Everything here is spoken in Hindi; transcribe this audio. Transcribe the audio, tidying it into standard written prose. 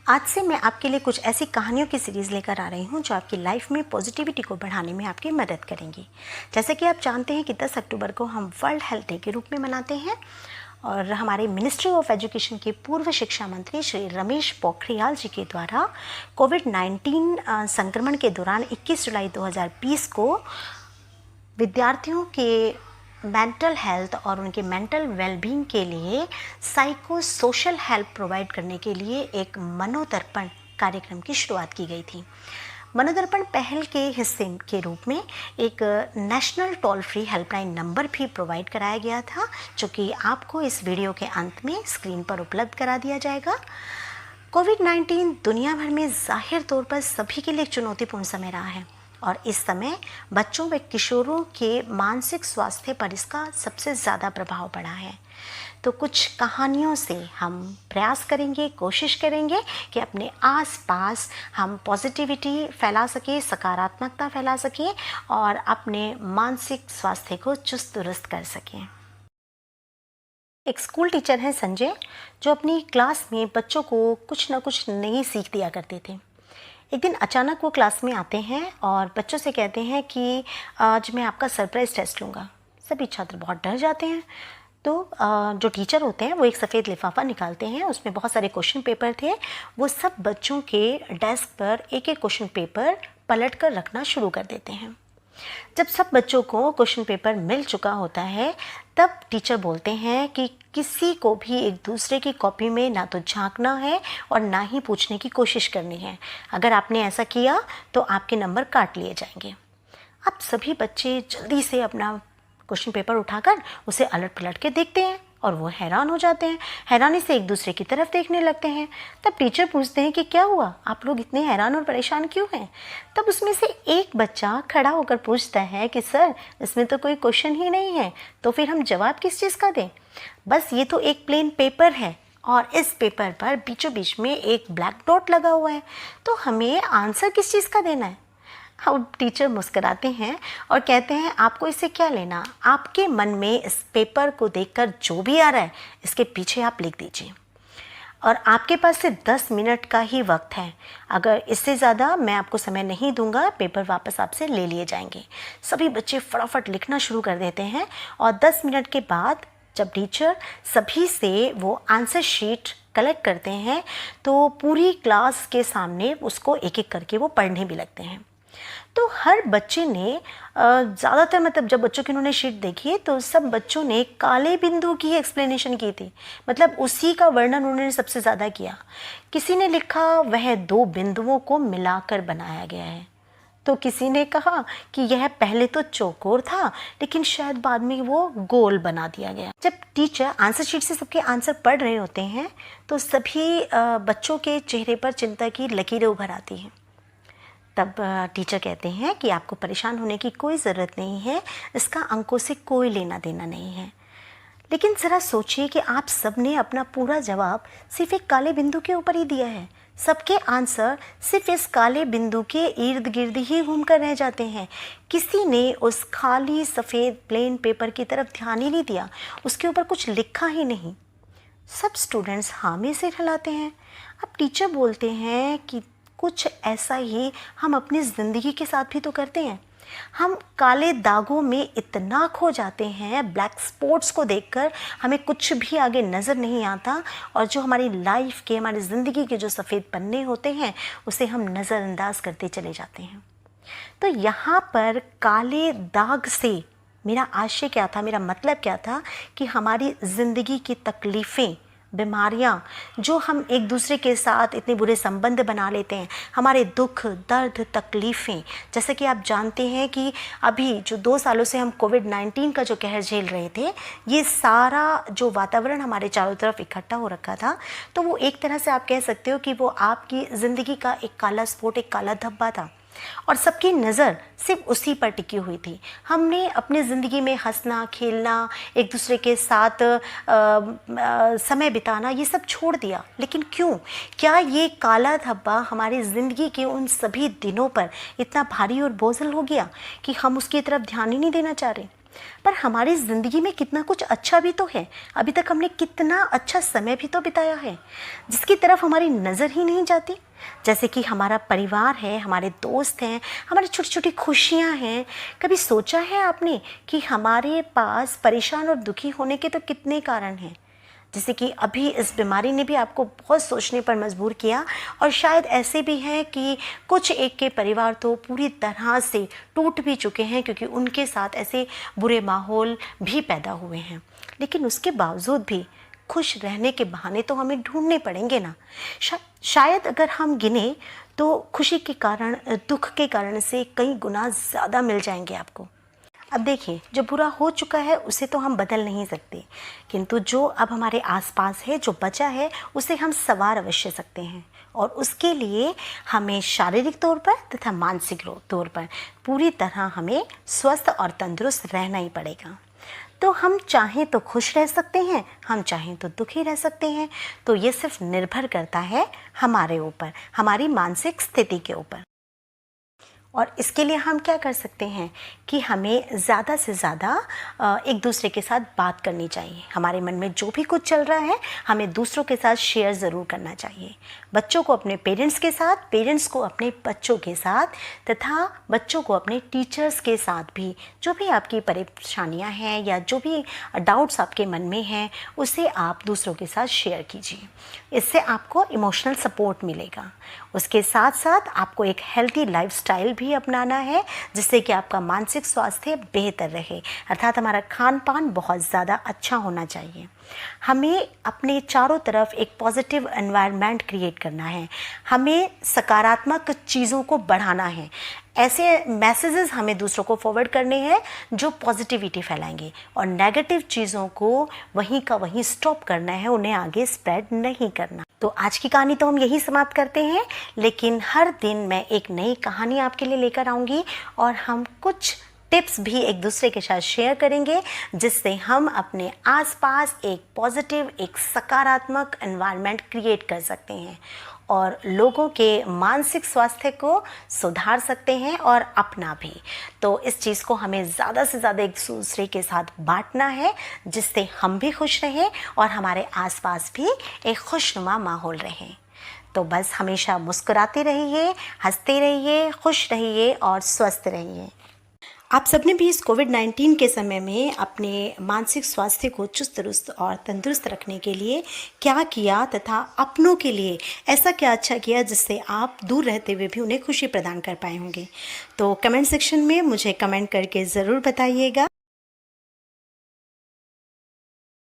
आज से मैं आपके लिए कुछ ऐसी कहानियों की सीरीज़ लेकर आ रही हूँ जो आपकी लाइफ में पॉजिटिविटी को बढ़ाने में आपकी मदद करेंगी। जैसे कि आप जानते हैं कि 10 अक्टूबर को हम वर्ल्ड हेल्थ डे के रूप में मनाते हैं और हमारे मिनिस्ट्री ऑफ एजुकेशन के पूर्व शिक्षा मंत्री श्री रमेश पोखरियाल जी के द्वारा कोविड-19 संक्रमण के दौरान 21 जुलाई 2020 को विद्यार्थियों के मेंटल हेल्थ और उनके मेंटल वेलबींग के लिए साइको सोशल हेल्प प्रोवाइड करने के लिए एक मनोदर्पण कार्यक्रम की शुरुआत की गई थी। मनोदर्पण पहल के हिस्से के रूप में एक national toll free helpline number भी प्रोवाइड कराया गया था, जो कि आपको इस वीडियो के अंत में स्क्रीन पर उपलब्ध करा दिया जाएगा। कोविड-19 दुनिया भर में जाहिर तौर पर सभी के लिए एक चुनौतीपूर्ण समय रहा है और इस समय बच्चों व किशोरों के मानसिक स्वास्थ्य पर इसका सबसे ज़्यादा प्रभाव पड़ा है। तो कुछ कहानियों से हम प्रयास करेंगे, कोशिश करेंगे कि अपने आसपास हम पॉजिटिविटी फैला सकें, सकारात्मकता फैला सकें और अपने मानसिक स्वास्थ्य को चुस्त दुरुस्त कर सकें। एक स्कूल टीचर हैं संजय, जो अपनी क्लास में बच्चों को कुछ ना कुछ नई सीख दिया करते थे। एक दिन अचानक वो क्लास में आते हैं और बच्चों से कहते हैं कि आज मैं आपका सरप्राइज़ टेस्ट लूँगा। सभी छात्र बहुत डर जाते हैं। तो जो टीचर होते हैं वो एक सफ़ेद लिफाफा निकालते हैं, उसमें बहुत सारे क्वेश्चन पेपर थे। वो सब बच्चों के डेस्क पर एक एक क्वेश्चन पेपर पलट कर रखना शुरू कर देते हैं। जब सब बच्चों को क्वेश्चन पेपर मिल चुका होता है, तब टीचर बोलते हैं कि किसी को भी एक दूसरे की कॉपी में ना तो झांकना है और ना ही पूछने की कोशिश करनी है। अगर आपने ऐसा किया तो आपके नंबर काट लिए जाएंगे। अब सभी बच्चे जल्दी से अपना क्वेश्चन पेपर उठाकर उसे अलट पलट के देखते हैं और वो हैरान हो जाते हैं। हैरानी से एक दूसरे की तरफ देखने लगते हैं। तब टीचर पूछते हैं कि क्या हुआ, आप लोग इतने हैरान और परेशान क्यों हैं? तब उसमें से एक बच्चा खड़ा होकर पूछता है कि सर, इसमें तो कोई क्वेश्चन ही नहीं है, तो फिर हम जवाब किस चीज़ का दें? बस ये तो एक प्लेन पेपर है और इस पेपर पर बीचों बीच में एक ब्लैक डॉट लगा हुआ है, तो हमें आंसर किस चीज़ का देना है? अब टीचर मुस्कुराते हैं और कहते हैं, आपको इससे क्या लेना? आपके मन में इस पेपर को देखकर जो भी आ रहा है, इसके पीछे आप लिख दीजिए और आपके पास से 10 मिनट का ही वक्त है। अगर इससे ज़्यादा मैं आपको समय नहीं दूंगा, पेपर वापस आपसे ले लिए जाएंगे। सभी बच्चे फटाफट लिखना शुरू कर देते हैं और 10 मिनट के बाद जब टीचर सभी से वो आंसर शीट कलेक्ट करते हैं, तो पूरी क्लास के सामने उसको एक एक करके वो पढ़ने भी लगते हैं। तो हर बच्चे ने ज़्यादातर मतलब जब बच्चों की उन्होंने शीट देखी तो सब बच्चों ने काले बिंदु की एक्सप्लेनेशन की थी। मतलब उसी का वर्णन उन्होंने सबसे ज़्यादा किया। किसी ने लिखा वह 2 बिंदुओं को मिलाकर बनाया गया है, तो किसी ने कहा कि यह पहले तो चौकोर था लेकिन शायद बाद में वो गोल बना दिया गया। जब टीचर आंसर शीट से सबके आंसर पढ़ रहे होते हैं तो सभी बच्चों के चेहरे पर चिंता की लकीरें उभर आती हैं। तब टीचर कहते हैं कि आपको परेशान होने की कोई ज़रूरत नहीं है, इसका अंकों से कोई लेना देना नहीं है। लेकिन ज़रा सोचिए कि आप सब ने अपना पूरा जवाब सिर्फ एक काले बिंदु के ऊपर ही दिया है। सबके आंसर सिर्फ इस काले बिंदु के इर्द गिर्द ही घूम कर रह जाते हैं। किसी ने उस खाली सफ़ेद प्लेन पेपर की तरफ ध्यान ही नहीं दिया, उसके ऊपर कुछ लिखा ही नहीं। सब स्टूडेंट्स हामी से हिलाते हैं। अब टीचर बोलते हैं कि कुछ ऐसा ही हम अपनी ज़िंदगी के साथ भी तो करते हैं। हम काले दागों में इतना खो जाते हैं, ब्लैक स्पॉट्स को देखकर हमें कुछ भी आगे नज़र नहीं आता और जो हमारी लाइफ के, हमारी ज़िंदगी के जो सफ़ेद पन्ने होते हैं उसे हम नज़रअंदाज करते चले जाते हैं। तो यहाँ पर काले दाग से मेरा आशय क्या था, मेरा मतलब क्या था कि हमारी ज़िंदगी की तकलीफ़ें, बीमारियाँ, जो हम एक दूसरे के साथ इतने बुरे संबंध बना लेते हैं, हमारे दुख, दर्द, तकलीफ़ें, जैसे कि आप जानते हैं कि अभी जो 2 सालों से हम कोविड-19 का जो कहर झेल रहे थे, ये सारा जो वातावरण हमारे चारों तरफ इकट्ठा हो रखा था, तो वो एक तरह से आप कह सकते हो कि वो आपकी ज़िंदगी का एक काला स्पॉट, एक काला धब्बा था और सबकी नज़र सिर्फ उसी पर टिकी हुई थी। हमने अपनी ज़िंदगी में हंसना, खेलना, एक दूसरे के साथ समय बिताना, ये सब छोड़ दिया। लेकिन क्यों? क्या ये काला धब्बा हमारी ज़िंदगी के उन सभी दिनों पर इतना भारी और बोझल हो गया कि हम उसकी तरफ ध्यान ही नहीं देना चाह रहे? पर हमारी ज़िंदगी में कितना कुछ अच्छा भी तो है। अभी तक हमने कितना अच्छा समय भी तो बिताया है जिसकी तरफ हमारी नज़र ही नहीं जाती। जैसे कि हमारा परिवार है, हमारे दोस्त हैं, हमारी छोटी छोटी खुशियाँ हैं। कभी सोचा है आपने कि हमारे पास परेशान और दुखी होने के तो कितने कारण हैं। जैसे कि अभी इस बीमारी ने भी आपको बहुत सोचने पर मजबूर किया, और शायद ऐसे भी हैं कि कुछ एक के परिवार तो पूरी तरह से टूट भी चुके हैं क्योंकि उनके साथ ऐसे बुरे माहौल भी पैदा हुए हैं। लेकिन उसके बावजूद भी खुश रहने के बहाने तो हमें ढूंढने पड़ेंगे ना। शायद अगर हम गिने तो खुशी के कारण दुख के कारण से कई गुना ज़्यादा मिल जाएंगे आपको। अब देखिए, जो बुरा हो चुका है उसे तो हम बदल नहीं सकते, किंतु जो अब हमारे आसपास है, जो बचा है, उसे हम संवार अवश्य सकते हैं। और उसके लिए हमें शारीरिक तौर पर तथा मानसिक तौर पर पूरी तरह हमें स्वस्थ और तंदुरुस्त रहना ही पड़ेगा। तो हम चाहें तो खुश रह सकते हैं, हम चाहें तो दुखी रह सकते हैं। तो ये सिर्फ निर्भर करता है हमारे ऊपर, हमारी मानसिक स्थिति के ऊपर। और इसके लिए हम क्या कर सकते हैं कि हमें ज़्यादा से ज़्यादा एक दूसरे के साथ बात करनी चाहिए। हमारे मन में जो भी कुछ चल रहा है हमें दूसरों के साथ शेयर ज़रूर करना चाहिए। बच्चों को अपने पेरेंट्स के साथ, पेरेंट्स को अपने बच्चों के साथ, तथा बच्चों को अपने टीचर्स के साथ भी। जो भी आपकी परेशानियां हैं या जो भी डाउट्स आपके मन में हैं उसे आप दूसरों के साथ शेयर कीजिए। इससे आपको इमोशनल सपोर्ट मिलेगा। उसके साथ साथ आपको एक हेल्थी लाइफस्टाइल भी अपनाना है जिससे कि आपका मानसिक स्वास्थ्य बेहतर रहे, अर्थात हमारा खान पान बहुत ज़्यादा अच्छा होना चाहिए। हमें अपने चारों तरफ एक पॉजिटिव एनवायरनमेंट क्रिएट करना है, हमें सकारात्मक चीज़ों को बढ़ाना है। ऐसे मैसेजेस हमें दूसरों को फॉरवर्ड करने हैं जो पॉजिटिविटी फैलाएंगे, और नेगेटिव चीज़ों को वहीं का वहीं स्टॉप करना है, उन्हें आगे स्प्रेड नहीं करना। तो आज की कहानी तो हम यही समाप्त करते हैं, लेकिन हर दिन मैं एक नई कहानी आपके लिए लेकर आऊँगी और हम कुछ टिप्स भी एक दूसरे के साथ शेयर करेंगे जिससे हम अपने आसपास एक पॉजिटिव, एक सकारात्मक एनवायरनमेंट क्रिएट कर सकते हैं और लोगों के मानसिक स्वास्थ्य को सुधार सकते हैं और अपना भी। तो इस चीज़ को हमें ज़्यादा से ज़्यादा एक दूसरे के साथ बांटना है जिससे हम भी खुश रहें और हमारे आसपास भी एक खुशनुमा माहौल रहे। तो बस हमेशा मुस्कुराते रहिए, हंसते रहिए, खुश रहिए और स्वस्थ रहिए। आप सबने भी इस कोविड-19 के समय में अपने मानसिक स्वास्थ्य को चुस्त दुरुस्त और तंदुरुस्त रखने के लिए क्या किया तथा अपनों के लिए ऐसा क्या अच्छा किया जिससे आप दूर रहते हुए भी उन्हें खुशी प्रदान कर पाए होंगे। तो कमेंट सेक्शन में मुझे कमेंट करके ज़रूर बताइएगा।